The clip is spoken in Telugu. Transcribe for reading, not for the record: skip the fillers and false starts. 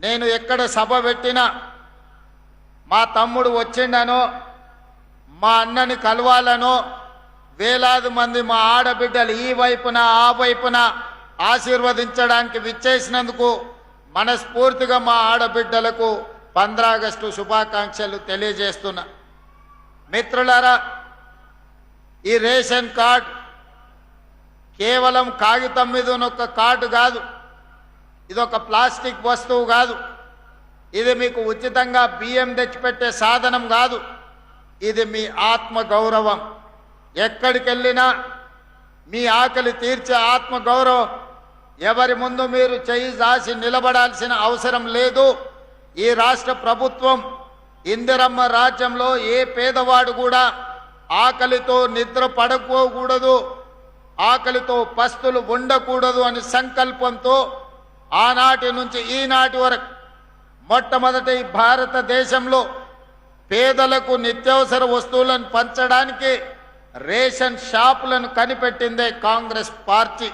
నేను ఎక్కడ సభ పెట్టినా మా తమ్ముడు వచ్చిండనో మా అన్నని కలవాలనో వేలాది మంది మా ఆడబిడ్డలు ఈ వైపున ఆ వైపున ఆశీర్వదించడానికి విచ్చేసినందుకు మనస్ఫూర్తిగా మా ఆడబిడ్డలకు 15 ఆగస్టు శుభాకాంక్షలు తెలియజేస్తున్నా. మిత్రులారా, ఈ రేషన్ కార్డ్ కేవలం కాగితం మీద ఉన్న కార్డు కాదు, ఇదొక ప్లాస్టిక్ వస్తువు కాదు, ఇది మీకు ఉచితంగా బియ్యం తెచ్చిపెట్టే సాధనం కాదు, ఇది మీ ఆత్మ గౌరవం. ఎక్కడికి వెళ్ళినా మీ ఆకలి తీర్చే ఆత్మ గౌరవం. ఎవరి ముందు మీరు చేయి దాసి నిలబడాల్సిన అవసరం లేదు. ఈ రాష్ట్ర ప్రభుత్వం ఇందిరమ్మ రాజ్యంలో ఏ పేదవాడు కూడా ఆకలితో నిద్ర పడకూడదు, ఆకలితో పస్తులు ఉండకూడదు అని సంకల్పంతో ఆనాటి నుంచి ఈనాటి వరకు మొట్టమొదటి భారతదేశంలో పేదలకు నిత్యావసర వస్తువులను పంచడానికి రేషన్ షాపులను కనిపెట్టిందే కాంగ్రెస్ పార్టీ.